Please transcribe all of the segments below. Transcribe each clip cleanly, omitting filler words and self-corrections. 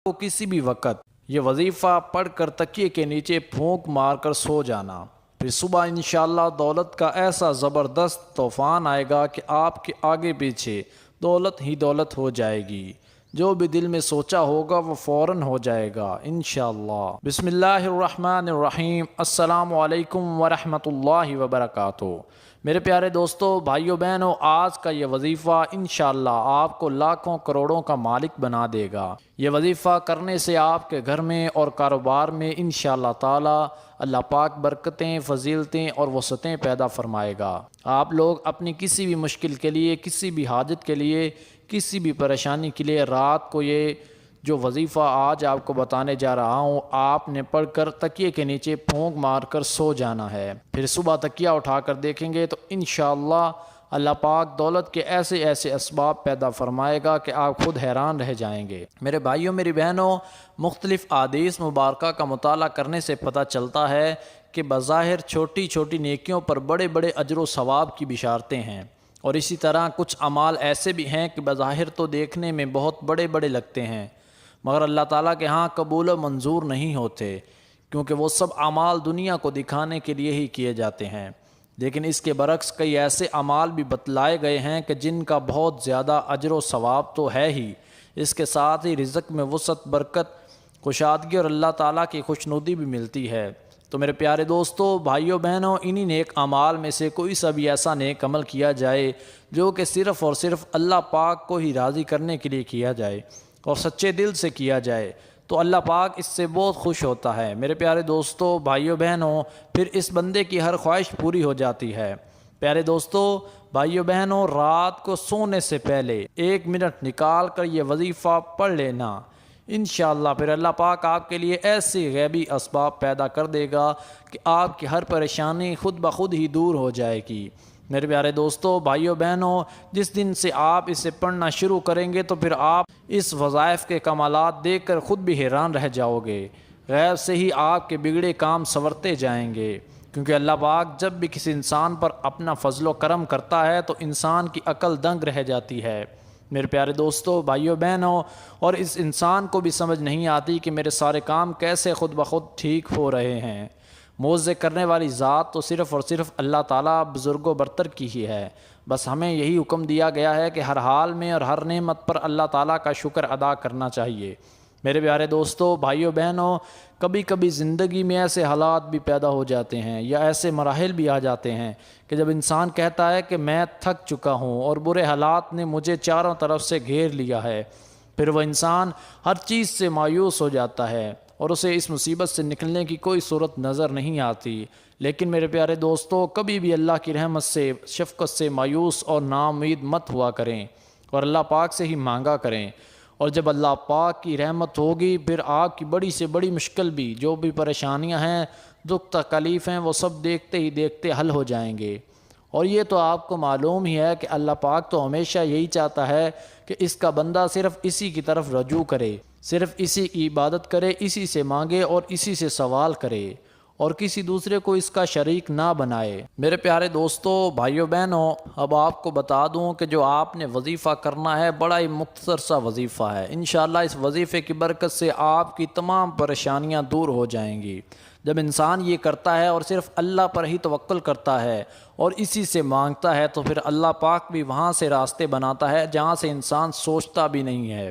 کو کسی بھی وقت یہ وظیفہ پڑھ کر تکیے کے نیچے پھونک مار کر سو جانا، پھر صبح انشاءاللہ دولت کا ایسا زبردست طوفان آئے گا کہ آپ کے آگے پیچھے دولت ہی دولت ہو جائے گی۔ جو بھی دل میں سوچا ہوگا وہ فوراً ہو جائے گا انشاءاللہ۔ بسم اللہ الرحمن الرحیم۔ السلام علیکم ورحمۃ اللہ وبرکاتہ۔ میرے پیارے دوستو، بھائیو بہنوں، آج کا یہ وظیفہ انشاءاللہ آپ کو لاکھوں کروڑوں کا مالک بنا دے گا۔ یہ وظیفہ کرنے سے آپ کے گھر میں اور کاروبار میں انشاءاللہ تعالی اللہ پاک برکتیں، فضیلتیں اور وسعتیں پیدا فرمائے گا۔ آپ لوگ اپنی کسی بھی مشکل کے لیے، کسی بھی حاجت کے لیے، کسی بھی پریشانی کے لیے رات کو یہ جو وظیفہ آج آپ کو بتانے جا رہا ہوں، آپ نے پڑھ کر تکیے کے نیچے پھونک مار کر سو جانا ہے۔ پھر صبح تکیہ اٹھا کر دیکھیں گے تو انشاءاللہ اللہ پاک دولت کے ایسے ایسے اسباب پیدا فرمائے گا کہ آپ خود حیران رہ جائیں گے۔ میرے بھائیوں، میری بہنوں، مختلف احادیث مبارکہ کا مطالعہ کرنے سے پتہ چلتا ہے کہ بظاہر چھوٹی چھوٹی نیکیوں پر بڑے بڑے اجر و ثواب کی بشارتیں ہیں، اور اسی طرح کچھ اعمال ایسے بھی ہیں کہ بظاہر تو دیکھنے میں بہت بڑے بڑے لگتے ہیں، مگر اللہ تعالیٰ کے ہاں قبول و منظور نہیں ہوتے، کیونکہ وہ سب اعمال دنیا کو دکھانے کے لیے ہی کیے جاتے ہیں۔ لیکن اس کے برعکس کئی ایسے اعمال بھی بتلائے گئے ہیں کہ جن کا بہت زیادہ اجر و ثواب تو ہے ہی، اس کے ساتھ ہی رزق میں وسعت، برکت، کشادگی اور اللہ تعالیٰ کی خوشنودی بھی ملتی ہے۔ تو میرے پیارے دوستو، بھائیوں بہنوں، انہی نیک اعمال میں سے کوئی سا بھی ایسا نیک عمل کیا جائے جو کہ صرف اور صرف اللہ پاک کو ہی راضی کرنے کے لیے کیا جائے اور سچے دل سے کیا جائے تو اللہ پاک اس سے بہت خوش ہوتا ہے۔ میرے پیارے دوستو، بھائیوں بہنوں، پھر اس بندے کی ہر خواہش پوری ہو جاتی ہے۔ پیارے دوستو، بھائیوں بہنوں، رات کو سونے سے پہلے 1 منٹ نکال کر یہ وظیفہ پڑھ لینا، انشاءاللہ پھر اللہ پاک آپ کے لیے ایسی غیبی اسباب پیدا کر دے گا کہ آپ کی ہر پریشانی خود بخود ہی دور ہو جائے گی۔ میرے پیارے دوستو، بھائیوں بہنوں، جس دن سے آپ اسے پڑھنا شروع کریں گے تو پھر آپ اس وظائف کے کمالات دیکھ کر خود بھی حیران رہ جاؤ گے۔ غیب سے ہی آپ کے بگڑے کام سنورتے جائیں گے، کیونکہ اللہ پاک جب بھی کسی انسان پر اپنا فضل و کرم کرتا ہے تو انسان کی عقل دنگ رہ جاتی ہے۔ میرے پیارے دوستو، بھائیوں بہنوں، اور اس انسان کو بھی سمجھ نہیں آتی کہ میرے سارے کام کیسے خود بخود ٹھیک ہو رہے ہیں۔ معاوضے کرنے والی ذات تو صرف اور صرف اللہ تعالیٰ بزرگ و برتر کی ہی ہے۔ بس ہمیں یہی حکم دیا گیا ہے کہ ہر حال میں اور ہر نعمت پر اللہ تعالیٰ کا شکر ادا کرنا چاہیے۔ میرے پیارے دوستو، بھائیوں بہنوں، کبھی کبھی زندگی میں ایسے حالات بھی پیدا ہو جاتے ہیں یا ایسے مراحل بھی آ جاتے ہیں کہ جب انسان کہتا ہے کہ میں تھک چکا ہوں اور برے حالات نے مجھے چاروں طرف سے گھیر لیا ہے، پھر وہ انسان ہر چیز سے مایوس ہو جاتا ہے اور اسے اس مصیبت سے نکلنے کی کوئی صورت نظر نہیں آتی۔ لیکن میرے پیارے دوستو، کبھی بھی اللہ کی رحمت سے، شفقت سے مایوس اور ناامید مت ہوا کریں اور اللہ پاک سے ہی مانگا کریں، اور جب اللہ پاک کی رحمت ہوگی پھر آپ کی بڑی سے بڑی مشکل بھی، جو بھی پریشانیاں ہیں، دکھ تکلیف ہیں، وہ سب دیکھتے ہی دیکھتے حل ہو جائیں گے۔ اور یہ تو آپ کو معلوم ہی ہے کہ اللہ پاک تو ہمیشہ یہی چاہتا ہے کہ اس کا بندہ صرف اسی کی طرف رجوع کرے، صرف اسی کی عبادت کرے، اسی سے مانگے اور اسی سے سوال کرے، اور کسی دوسرے کو اس کا شریک نہ بنائے۔ میرے پیارے دوستو، بھائیوں بہنوں، اب آپ کو بتا دوں کہ جو آپ نے وظیفہ کرنا ہے بڑا ہی مختصر سا وظیفہ ہے۔ انشاءاللہ اس وظیفے کی برکت سے آپ کی تمام پریشانیاں دور ہو جائیں گی۔ جب انسان یہ کرتا ہے اور صرف اللہ پر ہی توکل کرتا ہے اور اسی سے مانگتا ہے تو پھر اللہ پاک بھی وہاں سے راستے بناتا ہے جہاں سے انسان سوچتا بھی نہیں ہے۔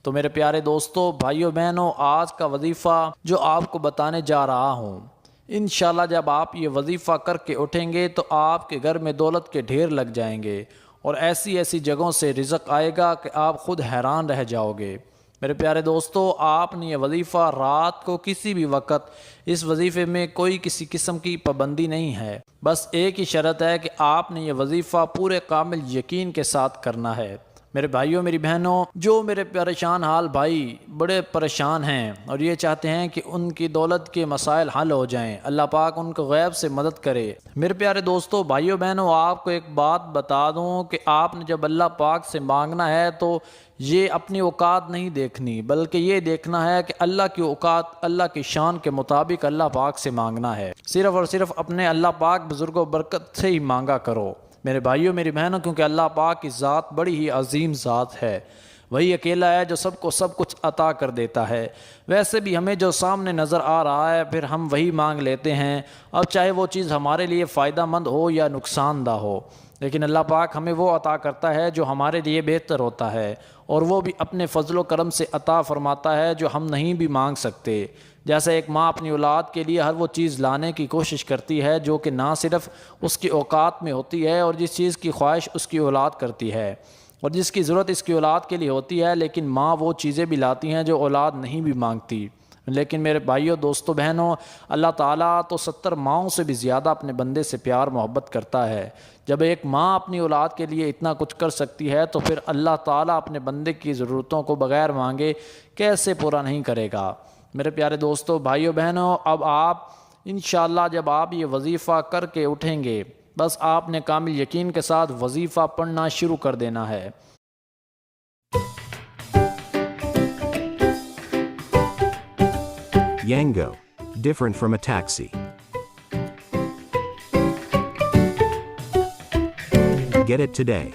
تو میرے پیارے دوستو، بھائیوں بہنوں، آج کا وظیفہ جو آپ کو بتانے جا رہا ہوں، انشاءاللہ جب آپ یہ وظیفہ کر کے اٹھیں گے تو آپ کے گھر میں دولت کے ڈھیر لگ جائیں گے اور ایسی ایسی جگہوں سے رزق آئے گا کہ آپ خود حیران رہ جاؤ گے۔ میرے پیارے دوستو، آپ نے یہ وظیفہ رات کو کسی بھی وقت، اس وظیفے میں کوئی کسی قسم کی پابندی نہیں ہے، بس ایک ہی شرط ہے کہ آپ نے یہ وظیفہ پورے کامل یقین کے ساتھ کرنا ہے۔ میرے بھائیوں، میری بہنوں، جو میرے پریشان حال بھائی بڑے پریشان ہیں اور یہ چاہتے ہیں کہ ان کی دولت کے مسائل حل ہو جائیں، اللہ پاک ان کو غیب سے مدد کرے، میرے پیارے دوستو، بھائیوں بہنوں، آپ کو ایک بات بتا دوں کہ آپ نے جب اللہ پاک سے مانگنا ہے تو یہ اپنی اوقات نہیں دیکھنی، بلکہ یہ دیکھنا ہے کہ اللہ کی اوقات، اللہ کی شان کے مطابق اللہ پاک سے مانگنا ہے۔ صرف اور صرف اپنے اللہ پاک بزرگ و برکت سے ہی مانگا کرو میرے بھائیوں، میری بہنوں، کیونکہ اللہ پاک کی ذات بڑی ہی عظیم ذات ہے۔ وہی اکیلا ہے جو سب کو سب کچھ عطا کر دیتا ہے۔ ویسے بھی ہمیں جو سامنے نظر آ رہا ہے پھر ہم وہی مانگ لیتے ہیں، اب چاہے وہ چیز ہمارے لیے فائدہ مند ہو یا نقصان دہ ہو، لیکن اللہ پاک ہمیں وہ عطا کرتا ہے جو ہمارے لیے بہتر ہوتا ہے، اور وہ بھی اپنے فضل و کرم سے عطا فرماتا ہے جو ہم نہیں بھی مانگ سکتے۔ جیسے ایک ماں اپنی اولاد کے لیے ہر وہ چیز لانے کی کوشش کرتی ہے جو کہ نہ صرف اس کی اوقات میں ہوتی ہے، اور جس چیز کی خواہش اس کی اولاد کرتی ہے اور جس کی ضرورت اس کی اولاد کے لیے ہوتی ہے، لیکن ماں وہ چیزیں بھی لاتی ہیں جو اولاد نہیں بھی مانگتی۔ لیکن میرے بھائیوں، دوستو، بہنوں، اللہ تعالیٰ تو 70 ماؤں سے بھی زیادہ اپنے بندے سے پیار محبت کرتا ہے۔ جب ایک ماں اپنی اولاد کے لیے اتنا کچھ کر سکتی ہے تو پھر اللہ تعالیٰ اپنے بندے کی ضرورتوں کو بغیر مانگے کیسے پورا نہیں کرے گا؟ میرے پیارے دوستو، بھائیوں، بہنوں، اب آپ انشاءاللہ جب آپ یہ وظیفہ کر کے اٹھیں گے، بس آپ نے کامل یقین کے ساتھ وظیفہ پڑھنا شروع کر دینا ہے۔ Yango, different from a taxi. Get it today.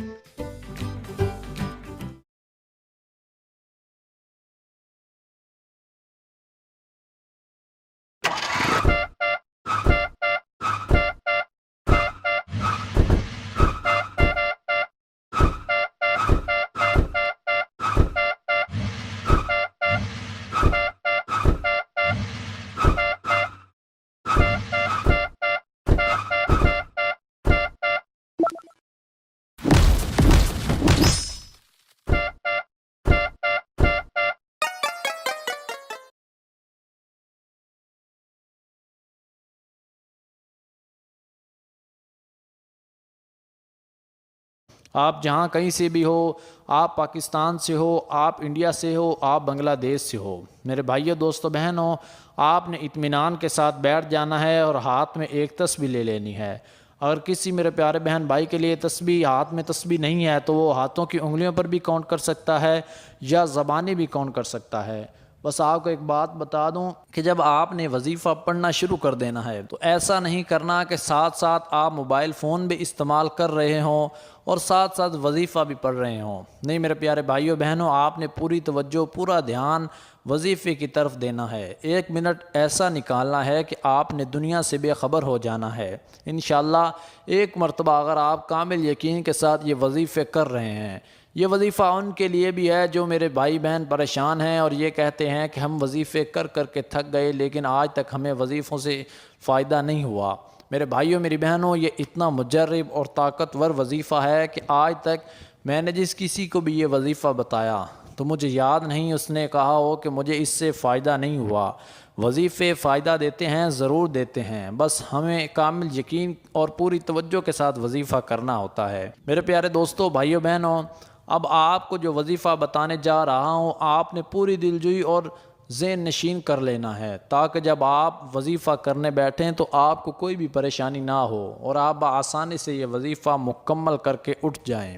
آپ جہاں کہیں سے بھی ہو، آپ پاکستان سے ہو، آپ انڈیا سے ہو، آپ بنگلہ دیش سے ہو، میرے بھائیوں، دوستو، بہنوں، آپ نے اطمینان کے ساتھ بیٹھ جانا ہے اور ہاتھ میں ایک تسبیح لے لینی ہے۔ اگر کسی میرے پیارے بہن بھائی کے لیے تسبیح ہاتھ میں تسبیح نہیں ہے تو وہ ہاتھوں کی انگلیوں پر بھی کاؤنٹ کر سکتا ہے یا زبانیں بھی کاؤنٹ کر سکتا ہے۔ بس آپ کو ایک بات بتا دوں کہ جب آپ نے وظیفہ پڑھنا شروع کر دینا ہے تو ایسا نہیں کرنا کہ ساتھ ساتھ آپ موبائل فون بھی استعمال کر رہے ہوں اور ساتھ ساتھ وظیفہ بھی پڑھ رہے ہوں۔ نہیں میرے پیارے بھائیوں بہنوں، آپ نے پوری توجہ، پورا دھیان وظیفے کی طرف دینا ہے۔ 1 منٹ ایسا نکالنا ہے کہ آپ نے دنیا سے بے خبر ہو جانا ہے۔ انشاءاللہ ایک مرتبہ اگر آپ کامل یقین کے ساتھ یہ وظیفے کر رہے ہیں، یہ وظیفہ ان کے لیے بھی ہے جو میرے بھائی بہن پریشان ہیں اور یہ کہتے ہیں کہ ہم وظیفے کر کر کے تھک گئے لیکن آج تک ہمیں وظیفوں سے فائدہ نہیں ہوا۔ میرے بھائیوں، میری بہنوں، یہ اتنا مجرب اور طاقتور وظیفہ ہے کہ آج تک میں نے جس کسی کو بھی یہ وظیفہ بتایا تو مجھے یاد نہیں اس نے کہا ہو کہ مجھے اس سے فائدہ نہیں ہوا۔ وظیفے فائدہ دیتے ہیں، ضرور دیتے ہیں، بس ہمیں کامل یقین اور پوری توجہ کے ساتھ وظیفہ کرنا ہوتا ہے۔ میرے پیارے دوستوں، بھائیوں، بہنوں، اب آپ کو جو وظیفہ بتانے جا رہا ہوں آپ نے پوری دلجوئی اور ذہن نشین کر لینا ہے تاکہ جب آپ وظیفہ کرنے بیٹھیں تو آپ کو کوئی بھی پریشانی نہ ہو اور آپ بآسانی سے یہ وظیفہ مکمل کر کے اٹھ جائیں۔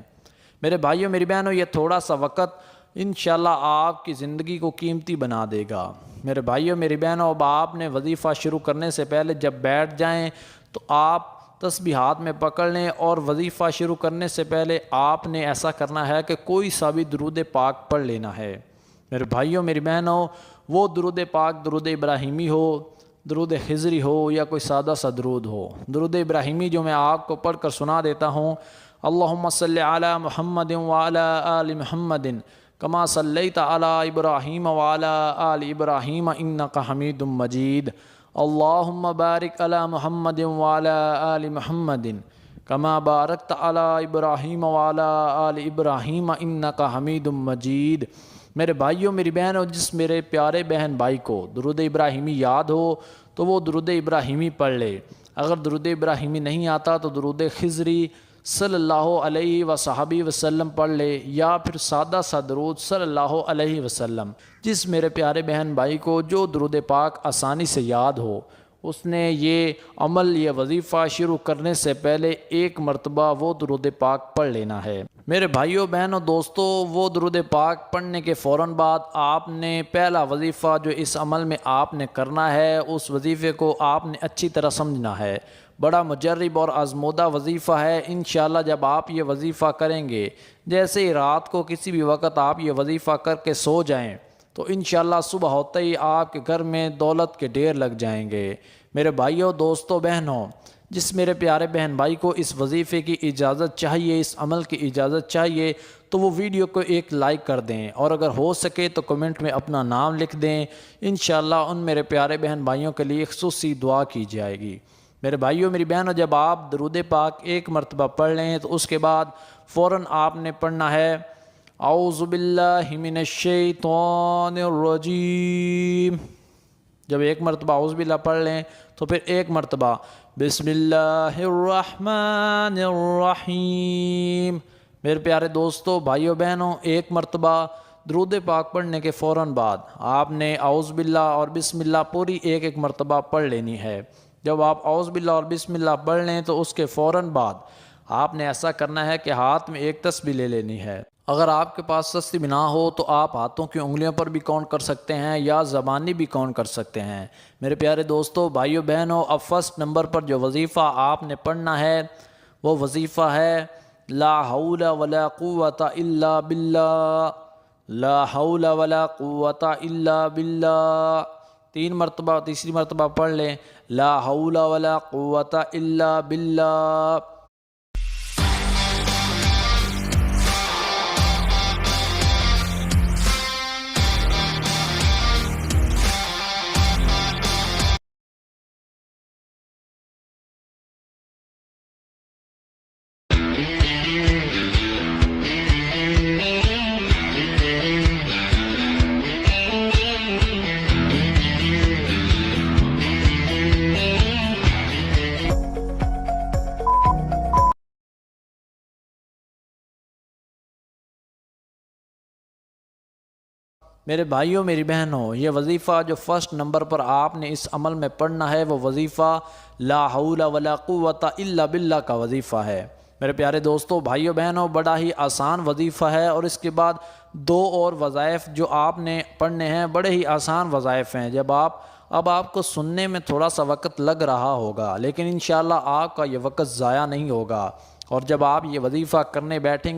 میرے بھائیوں، میری بہنوں، یہ تھوڑا سا وقت انشاءاللہ آپ کی زندگی کو قیمتی بنا دے گا۔ میرے بھائیوں، میری بہنوں، اب آپ نے وظیفہ شروع کرنے سے پہلے جب بیٹھ جائیں تو آپ تسبیح ہاتھ میں پکڑ لیں اور وظیفہ شروع کرنے سے پہلے آپ نے ایسا کرنا ہے کہ کوئی سا بھی درود پاک پڑھ لینا ہے۔ میرے بھائیوں، میری بہنوں، وہ درود پاک درود ابراہیمی ہو، درود خضری ہو یا کوئی سادہ سا درود ہو۔ درود ابراہیمی جو میں آپ کو پڑھ کر سنا دیتا ہوں: اللہم صلی علی محمد وعلی آل محمد کما صلیت علی ابراہیم وعلی آل ابراہیم انک حمید مجید، اللہم بارک علی محمد وعلی آل محمد کما بارکت علی ابراہیم وعلی آل ابراہیم انک حمید مجید۔ میرے بھائیوں، میری بہنوں، جس میرے پیارے بہن بھائی کو درود ابراہیمی یاد ہو تو وہ درود ابراہیمی پڑھ لے۔ اگر درود ابراہیمی نہیں آتا تو درود خضری صلی اللہ علیہ وصحبہ وسلم پڑھ لے یا پھر سادہ سا درود صلی اللہ علیہ وسلم۔ جس میرے پیارے بہن بھائی کو جو درود پاک آسانی سے یاد ہو اس نے یہ عمل یہ وظیفہ شروع کرنے سے پہلے ایک مرتبہ وہ درود پاک پڑھ لینا ہے۔ میرے بھائیوں بہنوں دوستو، وہ درود پاک پڑھنے کے فوراً بعد آپ نے پہلا وظیفہ جو اس عمل میں آپ نے کرنا ہے، اس وظیفے کو آپ نے اچھی طرح سمجھنا ہے۔ بڑا مجرب اور آزمودہ وظیفہ ہے۔ انشاءاللہ جب آپ یہ وظیفہ کریں گے، جیسے ہی رات کو کسی بھی وقت آپ یہ وظیفہ کر کے سو جائیں تو انشاءاللہ صبح ہوتے ہی آپ کے گھر میں دولت کے ڈھیر لگ جائیں گے۔ میرے بھائیوں دوستوں بہنوں، جس میرے پیارے بہن بھائی کو اس وظیفے کی اجازت چاہیے، اس عمل کی اجازت چاہیے، تو وہ ویڈیو کو ایک لائک کر دیں، اور اگر ہو سکے تو کمنٹ میں اپنا نام لکھ دیں۔ انشاءاللہ ان میرے پیارے بہن بھائیوں کے لیے خصوصی دعا کی جائے گی۔ میرے بھائیوں میری بہنوں، جب آپ درود پاک ایک مرتبہ پڑھ لیں تو اس کے بعد فوراً آپ نے پڑھنا ہے اعوذ باللہ من الشیطان الرجیم۔ جب ایک مرتبہ اعوذ باللہ پڑھ لیں تو پھر ایک مرتبہ بسم اللہ الرحمن الرحیم۔ میرے پیارے دوستو بھائیوں بہنوں، ایک مرتبہ درود پاک پڑھنے کے فوراً بعد آپ نے اعوذ باللہ اور بسم اللہ پوری ایک مرتبہ پڑھ لینی ہے۔ جب آپ اعوذ باللہ اور بسم اللہ پڑھ لیں تو اس کے فوراً بعد آپ نے ایسا کرنا ہے کہ ہاتھ میں ایک تسبیح لے لینی ہے۔ اگر آپ کے پاس تسبیح نہ ہو تو آپ ہاتھوں کی انگلیوں پر بھی کاؤنٹ کر سکتے ہیں یا زبانی بھی کاؤنٹ کر سکتے ہیں۔ میرے پیارے دوستو بھائیوں بہنوں، اب فرسٹ نمبر پر جو وظیفہ آپ نے پڑھنا ہے وہ وظیفہ ہے لا حول ولا قوت الا باللہ، لا حول ولا قوت الا باللہ۔ تین مرتبہ، تیسری مرتبہ پڑھ لیں لا حول ولا قوت الا باللہ۔ میرے بھائیوں میری بہنوں، یہ وظیفہ جو فرسٹ نمبر پر آپ نے اس عمل میں پڑھنا ہے وہ وظیفہ لا حول ولا قوت الا باللہ کا وظیفہ ہے۔ میرے پیارے دوستوں بھائیوں بہنوں، بڑا ہی آسان وظیفہ ہے، اور اس کے بعد دو اور وظائف جو آپ نے پڑھنے ہیں بڑے ہی آسان وظائف ہیں۔ اب آپ کو سننے میں تھوڑا سا وقت لگ رہا ہوگا، لیکن انشاءاللہ آپ کا یہ وقت ضائع نہیں ہوگا، اور جب آپ یہ وظیفہ کرنے بیٹھیں گے